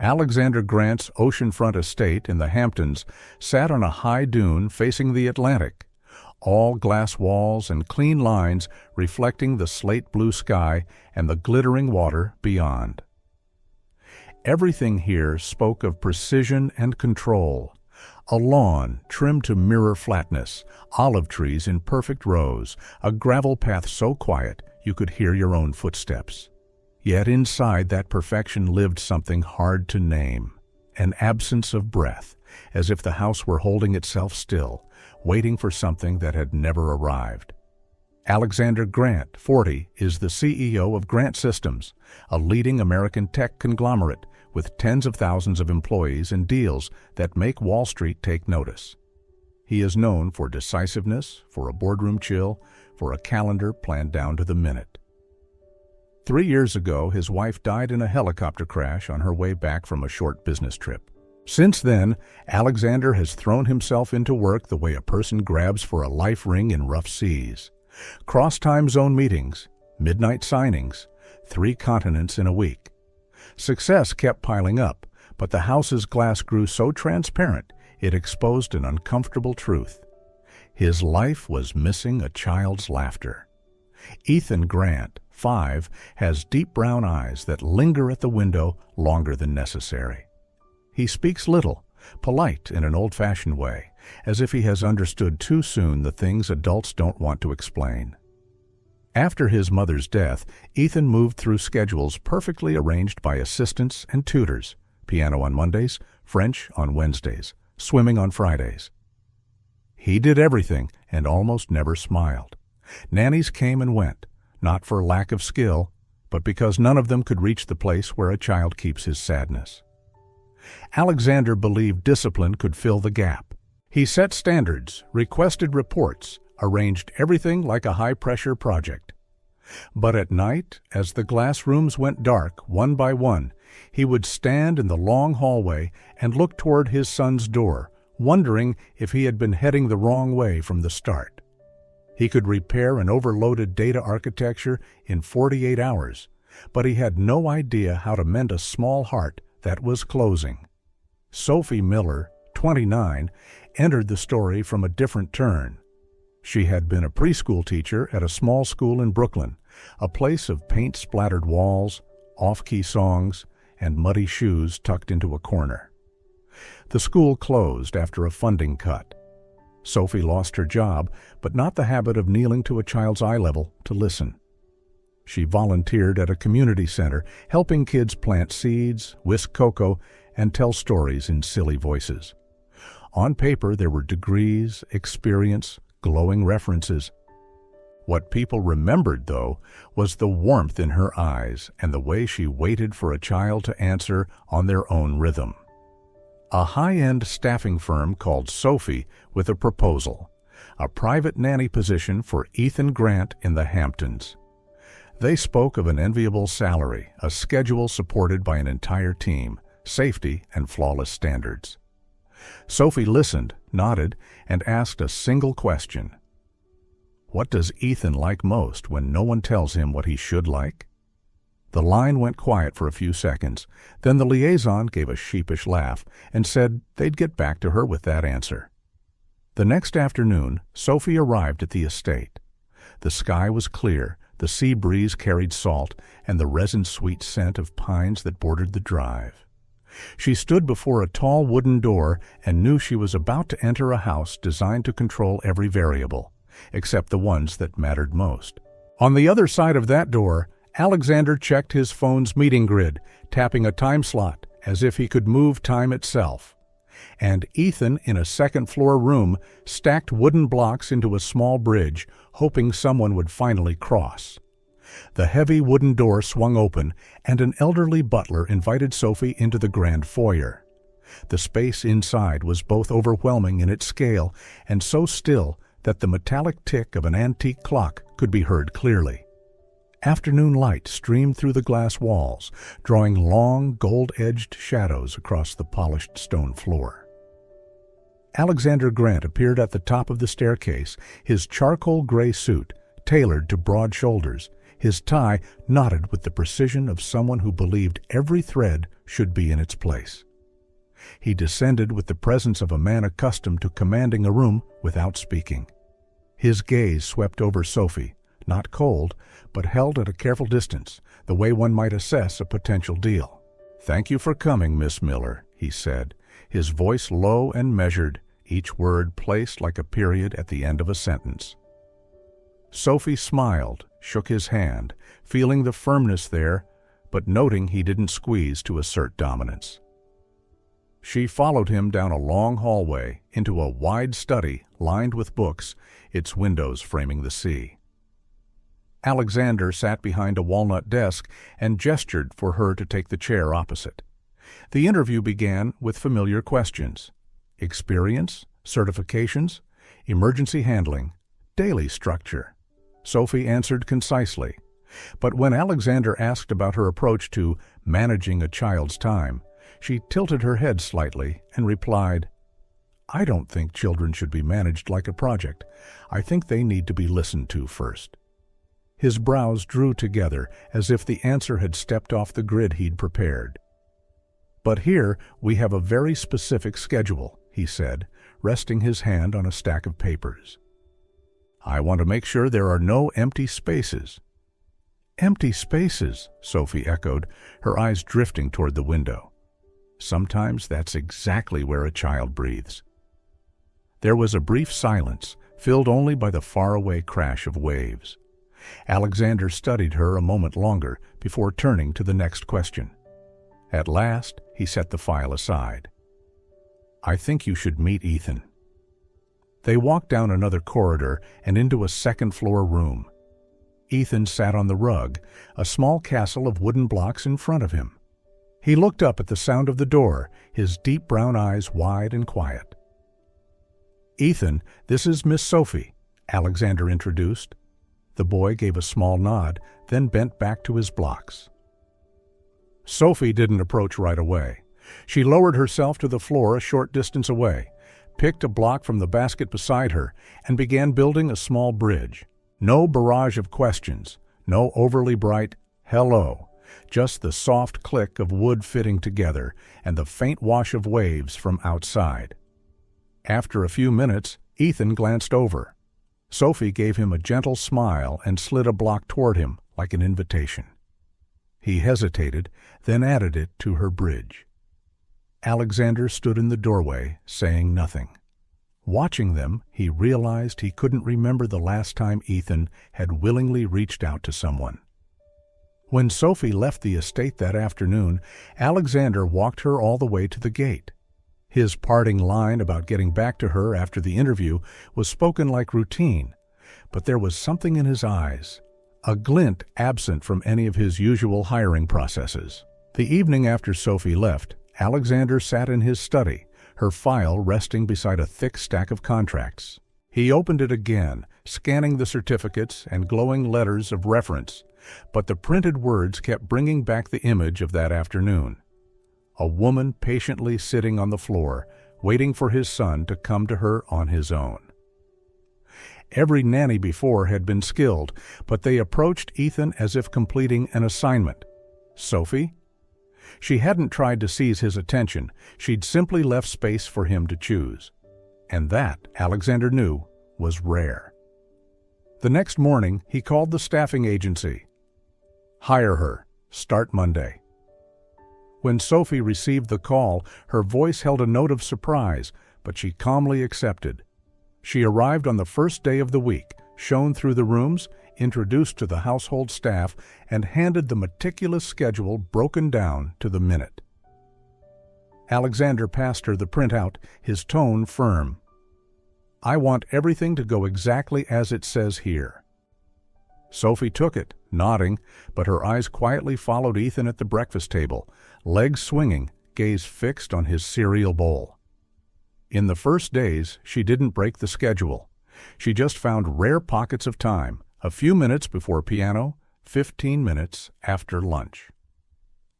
Alexander Grant's oceanfront estate in the Hamptons sat on a high dune facing the Atlantic, all glass walls and clean lines reflecting the slate-blue sky and the glittering water beyond. Everything here spoke of precision and control. A lawn trimmed to mirror flatness, olive trees in perfect rows, a gravel path so quiet you could hear your own footsteps. Yet inside that perfection lived something hard to name, an absence of breath, as if the house were holding itself still, waiting for something that had never arrived. Alexander Grant, 40, is the CEO of Grant Systems, a leading American tech conglomerate with tens of thousands of employees and deals that make Wall Street take notice. He is known for decisiveness, for a boardroom chill, for a calendar planned down to the minute. 3 years ago, his wife died in a helicopter crash on her way back from a short business trip. Since then, Alexander has thrown himself into work the way a person grabs for a life ring in rough seas. Cross-time zone meetings, midnight signings, 3 continents in a week. Success kept piling up, but the house's glass grew so transparent it exposed an uncomfortable truth. His life was missing a child's laughter. Ethan Grant, 5, has deep brown eyes that linger at the window longer than necessary. He speaks little, polite in an old-fashioned way, as if he has understood too soon the things adults don't want to explain. After his mother's death, Ethan moved through schedules perfectly arranged by assistants and tutors, piano on Mondays, French on Wednesdays, swimming on Fridays. He did everything and almost never smiled. Nannies came and went, not for lack of skill, but because none of them could reach the place where a child keeps his sadness. Alexander believed discipline could fill the gap. He set standards, requested reports, arranged everything like a high-pressure project. But at night, as the glass rooms went dark one by one, he would stand in the long hallway and look toward his son's door, wondering if he had been heading the wrong way from the start. He could repair an overloaded data architecture in 48 hours, but he had no idea how to mend a small heart that was closing. Sophie Miller, 29, entered the story from a different turn. She had been a preschool teacher at a small school in Brooklyn, a place of paint-splattered walls, off-key songs, and muddy shoes tucked into a corner. The school closed after a funding cut. Sophie lost her job, but not the habit of kneeling to a child's eye level to listen. She volunteered at a community center, helping kids plant seeds, whisk cocoa, and tell stories in silly voices. On paper, there were degrees, experience, glowing references. What people remembered, though, was the warmth in her eyes and the way she waited for a child to answer on their own rhythm. A high-end staffing firm called Sophie with a proposal, a private nanny position for Ethan Grant in the Hamptons. They spoke of an enviable salary, a schedule supported by an entire team, safety and flawless standards. Sophie listened, nodded, and asked a single question. What does Ethan like most when no one tells him what he should like? The line went quiet for a few seconds. Then the liaison gave a sheepish laugh and said they'd get back to her with that answer. The next afternoon, Sophie arrived at the estate. The sky was clear, the sea breeze carried salt, and the resin-sweet scent of pines that bordered the drive. She stood before a tall wooden door and knew she was about to enter a house designed to control every variable, except the ones that mattered most. On the other side of that door, Alexander checked his phone's meeting grid, tapping a time slot as if he could move time itself. And Ethan, in a second-floor room, stacked wooden blocks into a small bridge, hoping someone would finally cross. The heavy wooden door swung open, and an elderly butler invited Sophie into the grand foyer. The space inside was both overwhelming in its scale and so still that the metallic tick of an antique clock could be heard clearly. Afternoon light streamed through the glass walls, drawing long, gold-edged shadows across the polished stone floor. Alexander Grant appeared at the top of the staircase, his charcoal gray suit tailored to broad shoulders, His tie knotted with the precision of someone who believed every thread should be in its place. He descended with the presence of a man accustomed to commanding a room without speaking. His gaze swept over Sophie, not cold, but held at a careful distance, the way one might assess a potential deal. "Thank you for coming, Miss Miller," he said, his voice low and measured, each word placed like a period at the end of a sentence. Sophie smiled, shook his hand, feeling the firmness there, but noting he didn't squeeze to assert dominance. She followed him down a long hallway into a wide study lined with books, its windows framing the sea. Alexander sat behind a walnut desk and gestured for her to take the chair opposite. The interview began with familiar questions: experience, certifications, emergency handling, daily structure. Sophie answered concisely. But when Alexander asked about her approach to managing a child's time, she tilted her head slightly and replied, "I don't think children should be managed like a project. I think they need to be listened to first." His brows drew together as if the answer had stepped off the grid he'd prepared. "But here we have a very specific schedule," he said, resting his hand on a stack of papers. "I want to make sure there are no empty spaces." "Empty spaces," Sophie echoed, her eyes drifting toward the window. "Sometimes that's exactly where a child breathes." There was a brief silence, filled only by the faraway crash of waves. Alexander studied her a moment longer before turning to the next question. At last, he set the file aside. "I think you should meet Ethan." They walked down another corridor and into a second-floor room. Ethan sat on the rug, a small castle of wooden blocks in front of him. He looked up at the sound of the door, his deep brown eyes wide and quiet. "Ethan, this is Miss Sophie," Alexander introduced. The boy gave a small nod, then bent back to his blocks. Sophie didn't approach right away. She lowered herself to the floor a short distance away, picked a block from the basket beside her, and began building a small bridge. No barrage of questions, no overly bright "hello," just the soft click of wood fitting together and the faint wash of waves from outside. After a few minutes, Ethan glanced over. Sophie gave him a gentle smile and slid a block toward him like an invitation. He hesitated, then added it to her bridge. Alexander stood in the doorway, saying nothing. Watching them, he realized he couldn't remember the last time Ethan had willingly reached out to someone. When Sophie left the estate that afternoon, Alexander walked her all the way to the gate. His parting line about getting back to her after the interview was spoken like routine, but there was something in his eyes, a glint absent from any of his usual hiring processes. The evening after Sophie left, Alexander sat in his study, her file resting beside a thick stack of contracts. He opened it again, scanning the certificates and glowing letters of reference, but the printed words kept bringing back the image of that afternoon. A woman patiently sitting on the floor, waiting for his son to come to her on his own. Every nanny before had been skilled, but they approached Ethan as if completing an assignment. Sophie? She hadn't tried to seize his attention, she'd simply left space for him to choose. And that, Alexander knew, was rare. The next morning, he called the staffing agency. "Hire her. Start Monday." When Sophie received the call, her voice held a note of surprise, but she calmly accepted. She arrived on the first day of the week, shown through the rooms, introduced to the household staff, and handed the meticulous schedule broken down to the minute. Alexander passed her the printout, his tone firm. "I want everything to go exactly as it says here." Sophie took it, nodding, but her eyes quietly followed Ethan at the breakfast table, legs swinging, gaze fixed on his cereal bowl. In the first days, she didn't break the schedule. She just found rare pockets of time, a few minutes before piano, 15 minutes after lunch.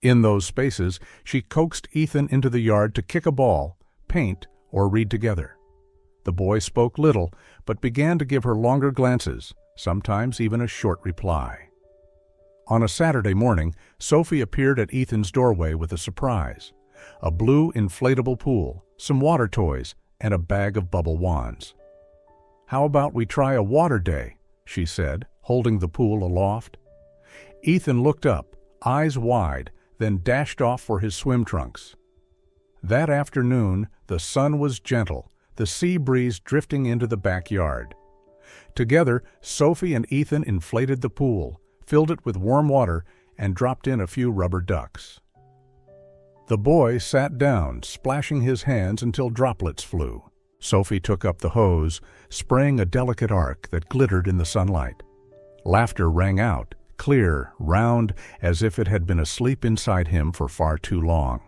In those spaces, she coaxed Ethan into the yard to kick a ball, paint, or read together. The boy spoke little, but began to give her longer glances, sometimes even a short reply. On a Saturday morning, Sophie appeared at Ethan's doorway with a surprise: a blue inflatable pool, some water toys, and a bag of bubble wands. "How about we try a water day?" she said, holding the pool aloft. Ethan looked up, eyes wide, then dashed off for his swim trunks. That afternoon, the sun was gentle, the sea breeze drifting into the backyard. Together, Sophie and Ethan inflated the pool, filled it with warm water, and dropped in a few rubber ducks. The boy sat down, splashing his hands until droplets flew. Sophie took up the hose, spraying a delicate arc that glittered in the sunlight. Laughter rang out, clear, round, as if it had been asleep inside him for far too long.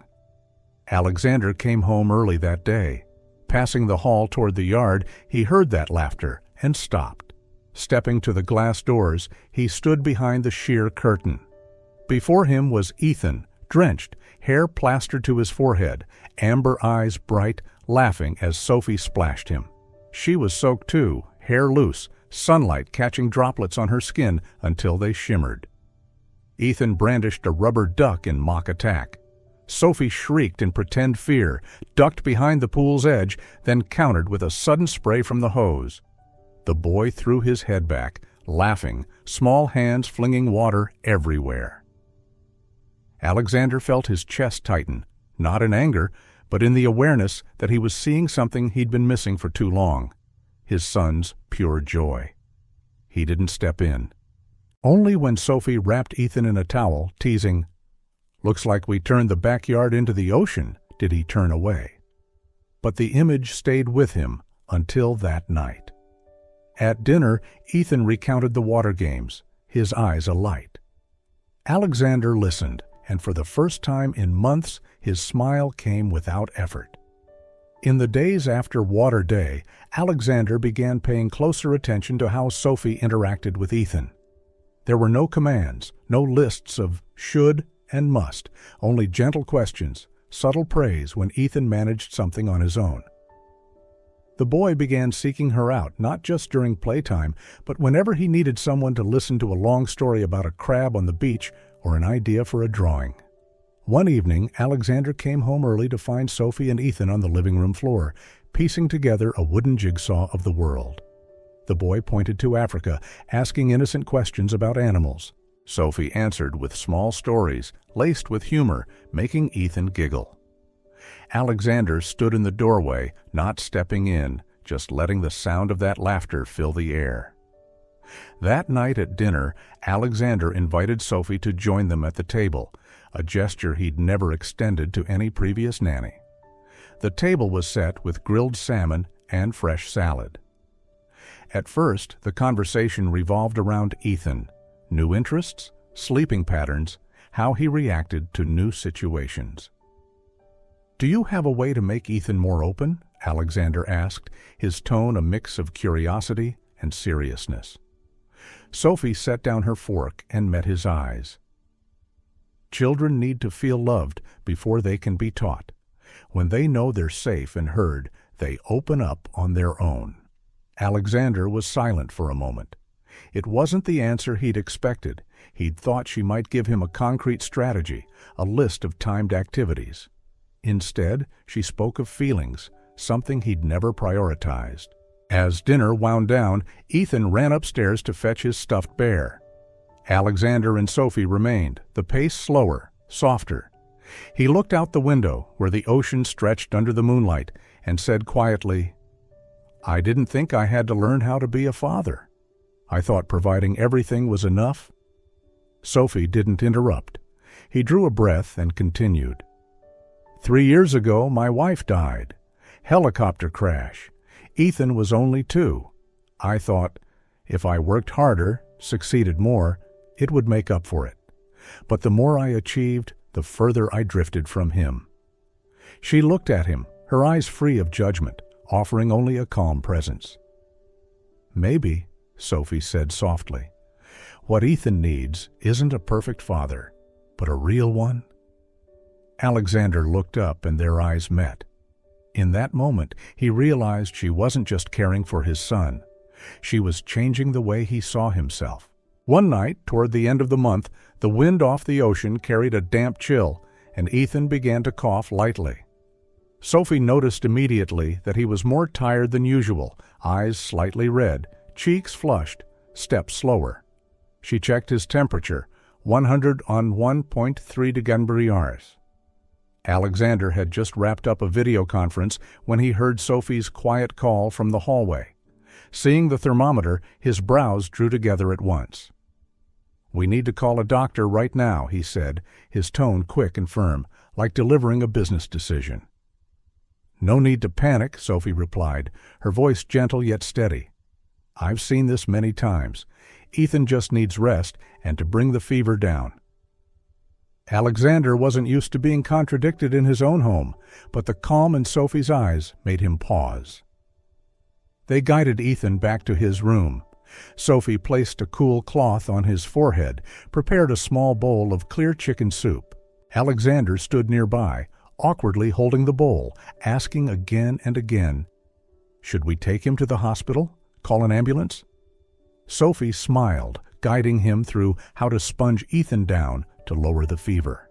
Alexander came home early that day. Passing the hall toward the yard, he heard that laughter and stopped. Stepping to the glass doors, he stood behind the sheer curtain. Before him was Ethan, drenched, hair plastered to his forehead, amber eyes bright, laughing as Sophie splashed him. She was soaked too, hair loose, sunlight catching droplets on her skin until they shimmered. Ethan brandished a rubber duck in mock attack. Sophie shrieked in pretend fear, ducked behind the pool's edge, then countered with a sudden spray from the hose. The boy threw his head back, laughing, small hands flinging water everywhere. Alexander felt his chest tighten, not in anger, but in the awareness that he was seeing something he'd been missing for too long: his son's pure joy. He didn't step in. Only when Sophie wrapped Ethan in a towel, teasing, "Looks like we turned the backyard into the ocean," did he turn away. But the image stayed with him until that night. At dinner, Ethan recounted the water games, his eyes alight. Alexander listened, and for the first time in months, his smile came without effort. In the days after Water Day, Alexander began paying closer attention to how Sophie interacted with Ethan. There were no commands, no lists of should and must, only gentle questions, subtle praise when Ethan managed something on his own. The boy began seeking her out, not just during playtime, but whenever he needed someone to listen to a long story about a crab on the beach or an idea for a drawing. One evening, Alexander came home early to find Sophie and Ethan on the living room floor, piecing together a wooden jigsaw of the world. The boy pointed to Africa, asking innocent questions about animals. Sophie answered with small stories, laced with humor, making Ethan giggle. Alexander stood in the doorway, not stepping in, just letting the sound of that laughter fill the air. That night at dinner, Alexander invited Sophie to join them at the table, a gesture he'd never extended to any previous nanny. The table was set with grilled salmon and fresh salad. At first, the conversation revolved around Ethan, new interests, sleeping patterns, how he reacted to new situations. "Do you have a way to make Ethan more open?" Alexander asked, his tone a mix of curiosity and seriousness. Sophie set down her fork and met his eyes. "Children need to feel loved before they can be taught. When they know they're safe and heard, they open up on their own." Alexander was silent for a moment. It wasn't the answer he'd expected. He'd thought she might give him a concrete strategy, a list of timed activities. Instead, she spoke of feelings, something he'd never prioritized. As dinner wound down, Ethan ran upstairs to fetch his stuffed bear. Alexander and Sophie remained, the pace slower, softer. He looked out the window, where the ocean stretched under the moonlight, and said quietly, "I didn't think I had to learn how to be a father. I thought providing everything was enough." Sophie didn't interrupt. He drew a breath and continued. 3 years ago, my wife died. Helicopter crash. Ethan was only 2. I thought, if I worked harder, succeeded more, it would make up for it. But the more I achieved, the further I drifted from him." She looked at him, her eyes free of judgment, offering only a calm presence. "Maybe," Sophie said softly, "what Ethan needs isn't a perfect father, but a real one." Alexander looked up and their eyes met. In that moment, he realized she wasn't just caring for his son. She was changing the way he saw himself. One night, toward the end of the month, the wind off the ocean carried a damp chill, and Ethan began to cough lightly. Sophie noticed immediately that he was more tired than usual, eyes slightly red, cheeks flushed, steps slower. She checked his temperature, 100 on 1.3 degree. Alexander had just wrapped up a video conference when he heard Sophie's quiet call from the hallway. Seeing the thermometer, his brows drew together at once. "We need to call a doctor right now," he said, his tone quick and firm, like delivering a business decision. "No need to panic," Sophie replied, her voice gentle yet steady. "I've seen this many times. Ethan just needs rest and to bring the fever down." Alexander wasn't used to being contradicted in his own home, but the calm in Sophie's eyes made him pause. They guided Ethan back to his room. Sophie placed a cool cloth on his forehead, prepared a small bowl of clear chicken soup. Alexander stood nearby, awkwardly holding the bowl, asking again and again, "Should we take him to the hospital? Call an ambulance?" Sophie smiled, guiding him through how to sponge Ethan down to lower the fever.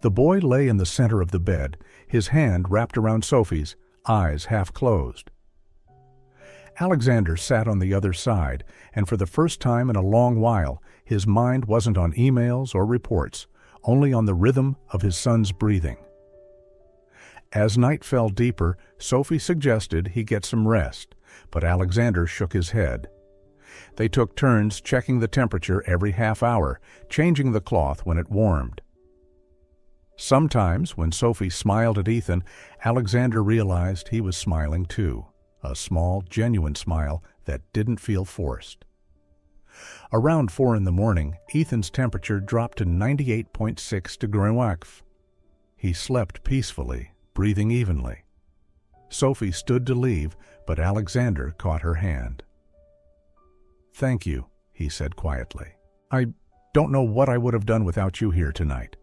The boy lay in the center of the bed, his hand wrapped around Sophie's, eyes half closed. Alexander sat on the other side, and for the first time in a long while, his mind wasn't on emails or reports, only on the rhythm of his son's breathing. As night fell deeper, Sophie suggested he get some rest, but Alexander shook his head. They took turns checking the temperature every half hour, changing the cloth when it warmed. Sometimes, when Sophie smiled at Ethan, Alexander realized he was smiling too, a small, genuine smile that didn't feel forced. Around 4 in the morning, Ethan's temperature dropped to 98.6 degrees. He slept peacefully, breathing evenly. Sophie stood to leave, but Alexander caught her hand. "Thank you," he said quietly. "I don't know what I would have done without you here tonight."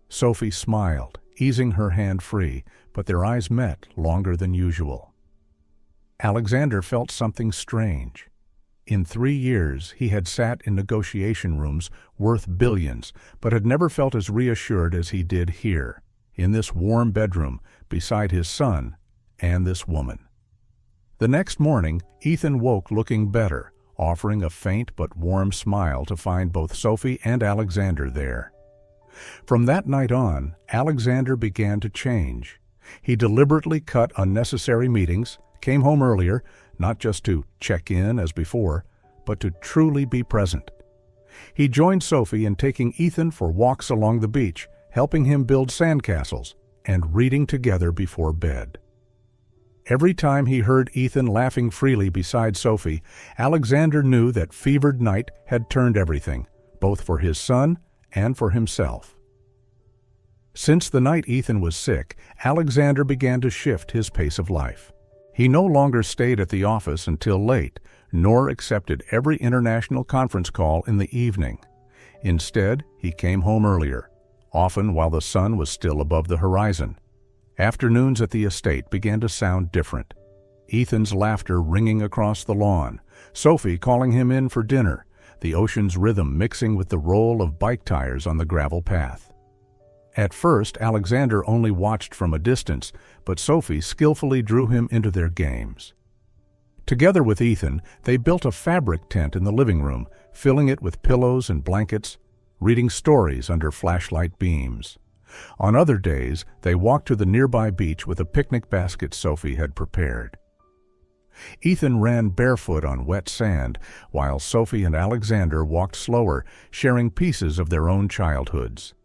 Sophie smiled, easing her hand free, but their eyes met longer than usual. Alexander felt something strange. In 3 years, he had sat in negotiation rooms worth billions, but had never felt as reassured as he did here, in this warm bedroom, beside his son and this woman. The next morning, Ethan woke looking better, offering a faint but warm smile to find both Sophie and Alexander there. From that night on, Alexander began to change. He deliberately cut unnecessary meetings, came home earlier, not just to check in as before, but to truly be present. He joined Sophie in taking Ethan for walks along the beach, helping him build sandcastles, and reading together before bed. Every time he heard Ethan laughing freely beside Sophie, Alexander knew that fevered night had turned everything, both for his son and for himself. Since the night Ethan was sick, Alexander began to shift his pace of life. He no longer stayed at the office until late, nor accepted every international conference call in the evening. Instead, he came home earlier, often while the sun was still above the horizon. Afternoons at the estate began to sound different. Ethan's laughter ringing across the lawn, Sophie calling him in for dinner, the ocean's rhythm mixing with the roll of bike tires on the gravel path. At first, Alexander only watched from a distance, but Sophie skillfully drew him into their games. Together with Ethan, they built a fabric tent in the living room, filling it with pillows and blankets, reading stories under flashlight beams. On other days, they walked to the nearby beach with a picnic basket Sophie had prepared. Ethan ran barefoot on wet sand, while Sophie and Alexander walked slower, sharing pieces of their own childhoods.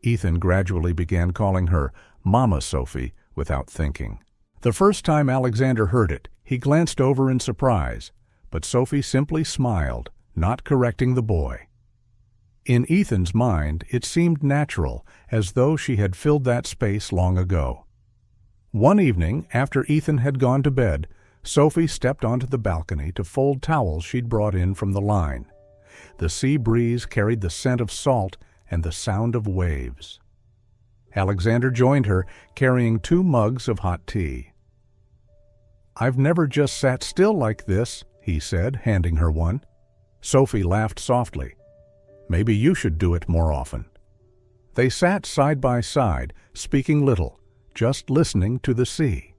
Ethan gradually began calling her Mama Sophie without thinking. The first time Alexander heard it, he glanced over in surprise, but Sophie simply smiled, not correcting the boy. In Ethan's mind, it seemed natural, as though she had filled that space long ago. One evening, after Ethan had gone to bed, Sophie stepped onto the balcony to fold towels she'd brought in from the line. The sea breeze carried the scent of salt and the sound of waves. Alexander joined her, carrying 2 mugs of hot tea. "I've never just sat still like this," he said, handing her one. Sophie laughed softly. Maybe you should do it more often. They sat side by side, speaking little, just listening to the sea.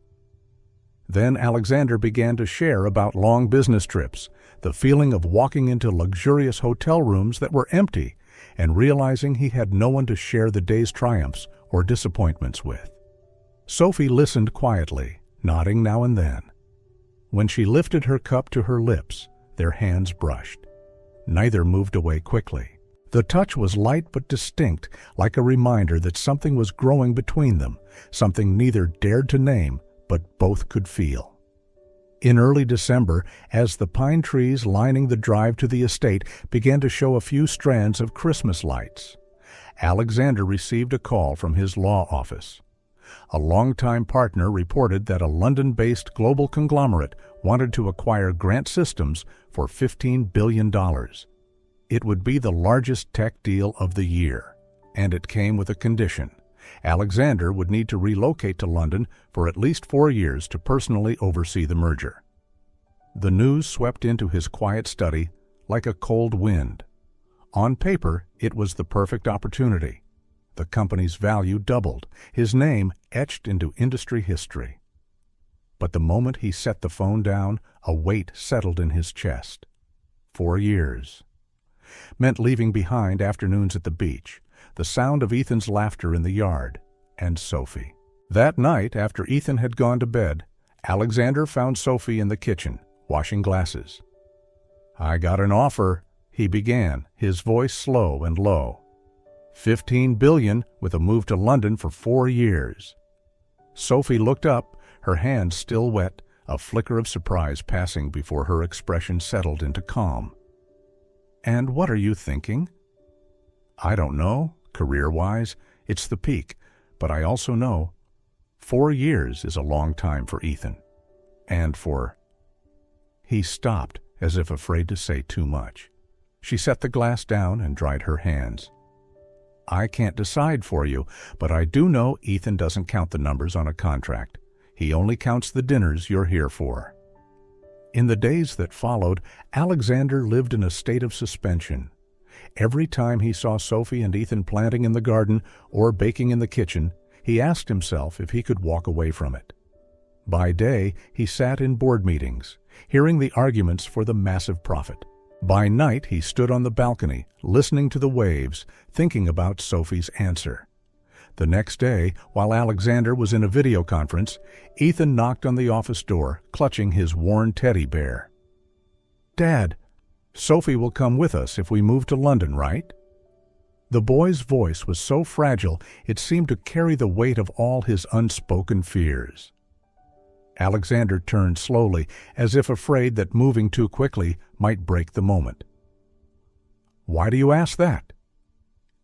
Then Alexander began to share about long business trips, the feeling of walking into luxurious hotel rooms that were empty, and realizing he had no one to share the day's triumphs or disappointments with. Sophie listened quietly, nodding now and then. When she lifted her cup to her lips, their hands brushed. Neither moved away quickly. The touch was light but distinct, like a reminder that something was growing between them, something neither dared to name, but both could feel. In early December, as the pine trees lining the drive to the estate began to show a few strands of Christmas lights, Alexander received a call from his law office. A longtime partner reported that a London-based global conglomerate wanted to acquire Grant Systems for $15 billion. It would be the largest tech deal of the year, and it came with a condition. Alexander would need to relocate to London for at least 4 years to personally oversee the merger. The news swept into his quiet study like a cold wind. On paper, it was the perfect opportunity. The company's value doubled, his name etched into industry history. But the moment he set the phone down, a weight settled in his chest. 4 years meant leaving behind afternoons at the beach, the sound of Ethan's laughter in the yard, and Sophie. That night, after Ethan had gone to bed, Alexander found Sophie in the kitchen, washing glasses. "I got an offer," he began, his voice slow and low. $15 billion with a move to London for 4 years. Sophie looked up, her hands still wet, a flicker of surprise passing before her expression settled into calm. "And what are you thinking?" "I don't know. Career-wise, it's the peak, but I also know 4 years is a long time for Ethan. And for—" He stopped, as if afraid to say too much. She set the glass down and dried her hands. "I can't decide for you, but I do know Ethan doesn't count the numbers on a contract. He only counts the dinners you're here for." In the days that followed, Alexander lived in a state of suspension. Every time he saw Sophie and Ethan planting in the garden or baking in the kitchen, he asked himself if he could walk away from it. By day, he sat in board meetings, hearing the arguments for the massive profit. By night, he stood on the balcony, listening to the waves, thinking about Sophie's answer. The next day, while Alexander was in a video conference, Ethan knocked on the office door, clutching his worn teddy bear. "Dad, Sophie will come with us if we move to London, right?" The boy's voice was so fragile it seemed to carry the weight of all his unspoken fears. Alexander turned slowly, as if afraid that moving too quickly might break the moment. "Why do you ask that?"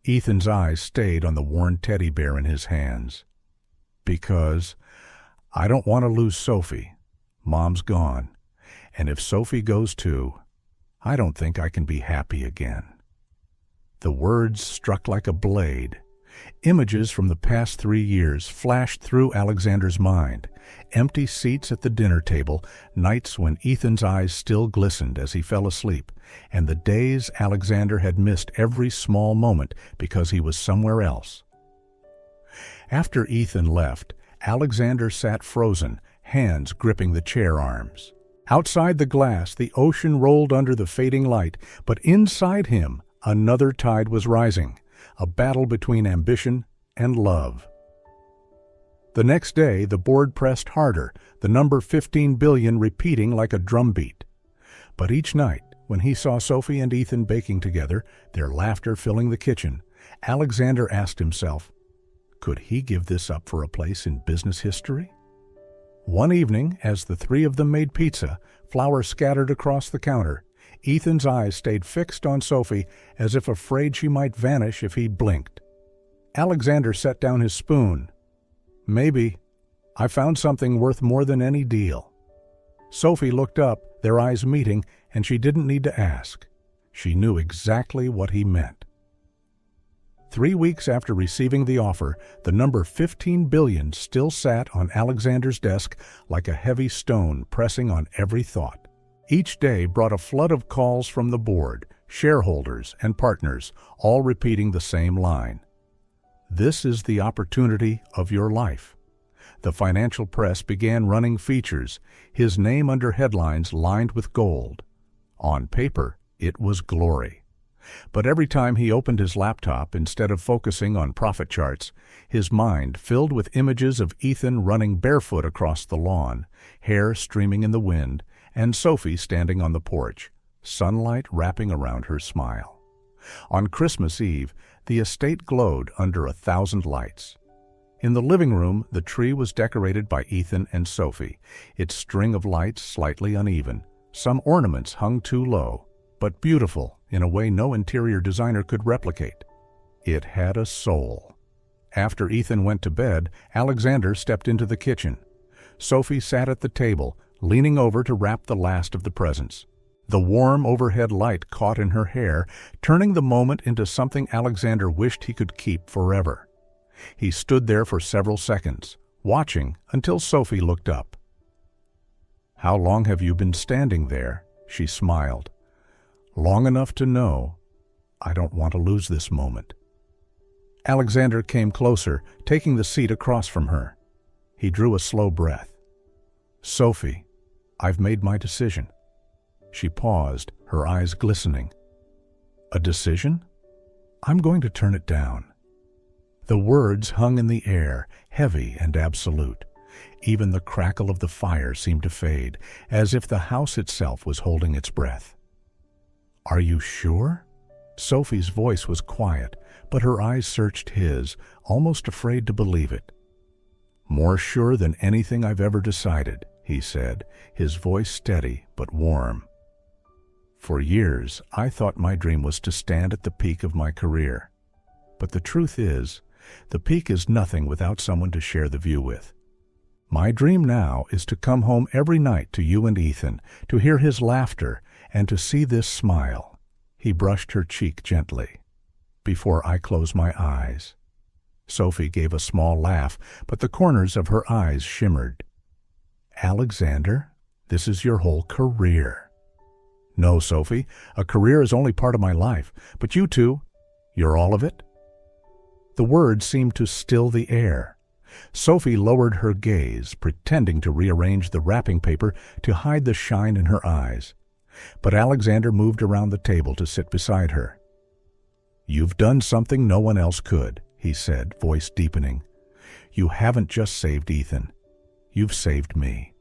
Ethan's eyes stayed on the worn teddy bear in his hands. "Because I don't want to lose Sophie. Mom's gone. And if Sophie goes too, I don't think I can be happy again." The words struck like a blade. Images from the past 3 years flashed through Alexander's mind. Empty seats at the dinner table, nights when Ethan's eyes still glistened as he fell asleep, and the days Alexander had missed every small moment because he was somewhere else. After Ethan left, Alexander sat frozen, hands gripping the chair arms. Outside the glass, the ocean rolled under the fading light, but inside him, another tide was rising, a battle between ambition and love. The next day, the board pressed harder, the number 15 billion repeating like a drumbeat. But each night, when he saw Sophie and Ethan baking together, their laughter filling the kitchen, Alexander asked himself, could he give this up for a place in business history? One evening, as the three of them made pizza, flour scattered across the counter, Ethan's eyes stayed fixed on Sophie as if afraid she might vanish if he blinked. Alexander set down his spoon. "Maybe. I found something worth more than any deal." Sophie looked up, their eyes meeting, and she didn't need to ask. She knew exactly what he meant. 3 weeks after receiving the offer, the number 15 billion still sat on Alexander's desk like a heavy stone pressing on every thought. Each day brought a flood of calls from the board, shareholders, and partners, all repeating the same line. This is the opportunity of your life. The financial press began running features, his name under headlines lined with gold. On paper, it was glory. But every time he opened his laptop, instead of focusing on profit charts, his mind filled with images of Ethan running barefoot across the lawn, hair streaming in the wind, and Sophie standing on the porch, sunlight wrapping around her smile. On Christmas Eve, the estate glowed under 1,000 lights. In the living room, the tree was decorated by Ethan and Sophie, its string of lights slightly uneven. Some ornaments hung too low, but beautiful in a way no interior designer could replicate. It had a soul. After Ethan went to bed, Alexander stepped into the kitchen. Sophie sat at the table, leaning over to wrap the last of the presents. The warm overhead light caught in her hair, turning the moment into something Alexander wished he could keep forever. He stood there for several seconds, watching until Sophie looked up. "How long have you been standing there?" she smiled. "Long enough to know I don't want to lose this moment." Alexander came closer, taking the seat across from her. He drew a slow breath. "Sophie, I've made my decision." She paused, her eyes glistening. "A decision? I'm going to turn it down." The words hung in the air, heavy and absolute. Even the crackle of the fire seemed to fade, as if the house itself was holding its breath. "Are you sure?" Sophie's voice was quiet, but her eyes searched his, almost afraid to believe it. "More sure than anything I've ever decided," he said, his voice steady but warm. "For years, I thought my dream was to stand at the peak of my career. But the truth is, the peak is nothing without someone to share the view with. My dream now is to come home every night to you and Ethan, to hear his laughter, and to see this smile." He brushed her cheek gently. "Before I close my eyes." Sophie gave a small laugh, but the corners of her eyes shimmered. "Alexander, this is your whole career." "No, Sophie, a career is only part of my life, but you two, you're all of it?" The words seemed to still the air. Sophie lowered her gaze, pretending to rearrange the wrapping paper to hide the shine in her eyes. But Alexander moved around the table to sit beside her. "You've done something no one else could," he said, voice deepening. "You haven't just saved Ethan. You've saved me."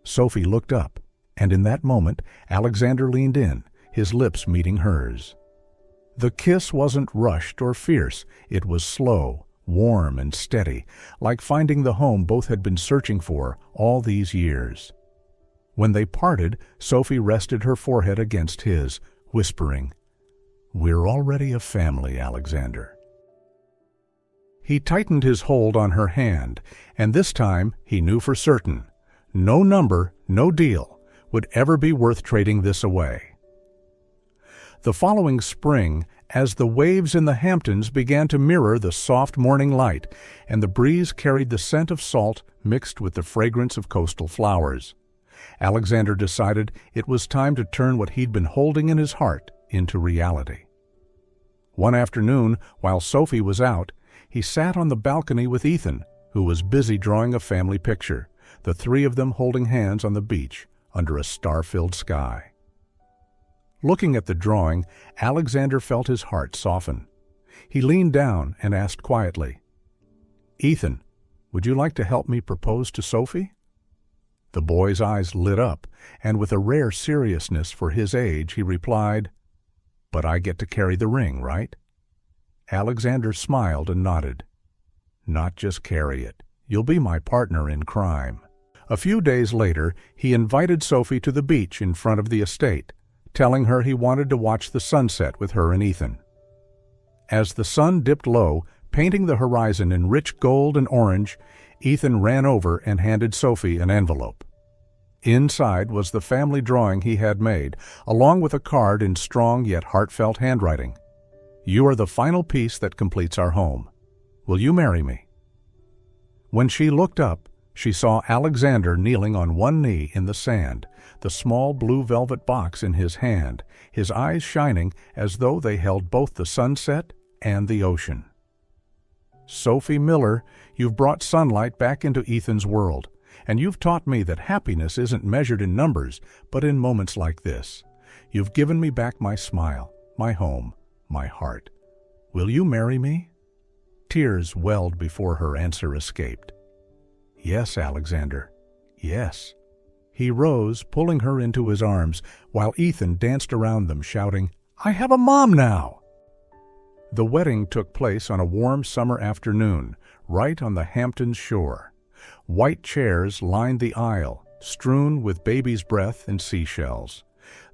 Sophie looked up, and in that moment, Alexander leaned in, his lips meeting hers. The kiss wasn't rushed or fierce. It was slow, warm and steady, like finding the home both had been searching for all these years. When they parted, Sophie rested her forehead against his, whispering, "We're already a family, Alexander." He tightened his hold on her hand, and this time he knew for certain, no number, no deal, would ever be worth trading this away. The following spring, as the waves in the Hamptons began to mirror the soft morning light, and the breeze carried the scent of salt mixed with the fragrance of coastal flowers, Alexander decided it was time to turn what he'd been holding in his heart into reality. One afternoon, while Sophie was out, he sat on the balcony with Ethan, who was busy drawing a family picture, the three of them holding hands on the beach under a star-filled sky. Looking at the drawing, Alexander felt his heart soften. He leaned down and asked quietly, "Ethan, would you like to help me propose to Sophie?" The boy's eyes lit up, and with a rare seriousness for his age, he replied, "But I get to carry the ring, right?" Alexander smiled and nodded. "Not just carry it. You'll be my partner in crime." A few days later, he invited Sophie to the beach in front of the estate, telling her he wanted to watch the sunset with her and Ethan. As the sun dipped low, painting the horizon in rich gold and orange, Ethan ran over and handed Sophie an envelope. Inside was the family drawing he had made, along with a card in strong yet heartfelt handwriting. "You are the final piece that completes our home. Will you marry me?" When she looked up, She saw Alexander kneeling on one knee in the sand, the small blue velvet box in his hand, his eyes shining as though they held both the sunset and the ocean. "Sophie Miller, you've brought sunlight back into Ethan's world, and you've taught me that happiness isn't measured in numbers, but in moments like this. You've given me back my smile, my home, my heart. Will you marry me?" Tears welled before her answer escaped. "Yes, Alexander, yes." He rose, pulling her into his arms, while Ethan danced around them, shouting, "I have a mom now!" The wedding took place on a warm summer afternoon, right on the Hamptons shore. White chairs lined the aisle, strewn with baby's breath and seashells.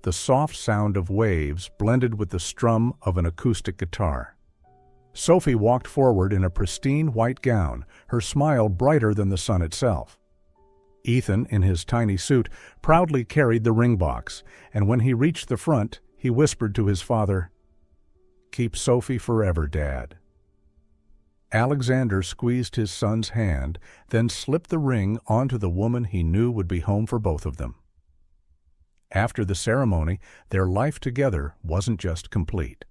The soft sound of waves blended with the strum of an acoustic guitar. Sophie walked forward in a pristine white gown, her smile brighter than the sun itself. Ethan, in his tiny suit, proudly carried the ring box, and when he reached the front, he whispered to his father, "Keep Sophie forever, Dad." Alexander squeezed his son's hand, then slipped the ring onto the woman he knew would be home for both of them. After the ceremony, their life together wasn't just complete.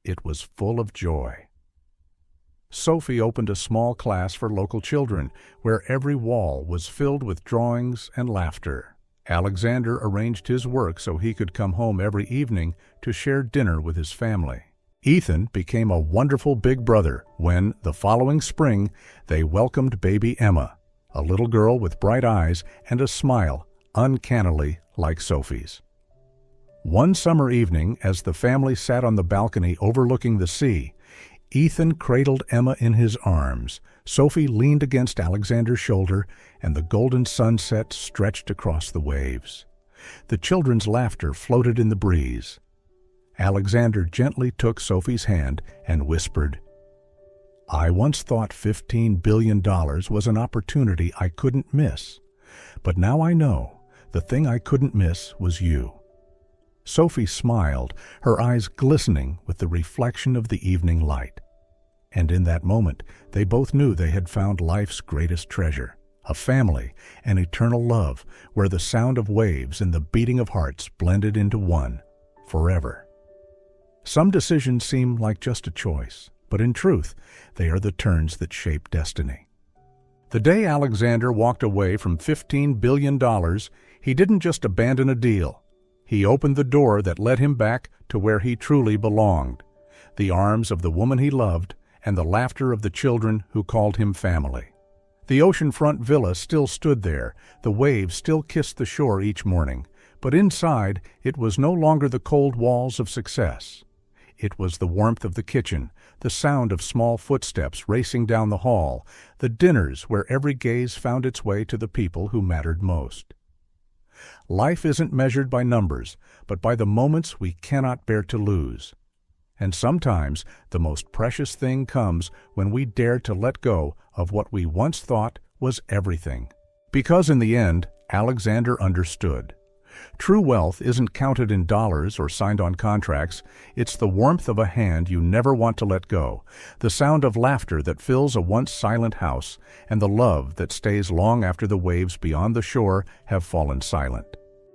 It was full of joy. Sophie opened a small class for local children, where every wall was filled with drawings and laughter. Alexander arranged his work so he could come home every evening to share dinner with his family. Ethan became a wonderful big brother when, the following spring, they welcomed baby Emma, a little girl with bright eyes and a smile uncannily like Sophie's. One summer evening, as the family sat on the balcony overlooking the sea, Ethan cradled Emma in his arms, Sophie leaned against Alexander's shoulder, and the golden sunset stretched across the waves. The children's laughter floated in the breeze. Alexander gently took Sophie's hand and whispered, "I once thought $15 billion was an opportunity I couldn't miss, but now I know the thing I couldn't miss was you." Sophie smiled, her eyes glistening with the reflection of the evening light. And in that moment, they both knew they had found life's greatest treasure, a family, an eternal love, where the sound of waves and the beating of hearts blended into one, forever. Some decisions seem like just a choice, but in truth, they are the turns that shape destiny. The day Alexander walked away from $15 billion, he didn't just abandon a deal. He opened the door that led him back to where he truly belonged, the arms of the woman he loved and the laughter of the children who called him family. The oceanfront villa still stood there, the waves still kissed the shore each morning, but inside it was no longer the cold walls of success. It was the warmth of the kitchen, the sound of small footsteps racing down the hall, the dinners where every gaze found its way to the people who mattered most. Life isn't measured by numbers, but by the moments we cannot bear to lose. And sometimes the most precious thing comes when we dare to let go of what we once thought was everything. Because in the end, Alexander understood. True wealth isn't counted in dollars or signed on contracts. It's the warmth of a hand you never want to let go, the sound of laughter that fills a once silent house, and the love that stays long after the waves beyond the shore have fallen silent.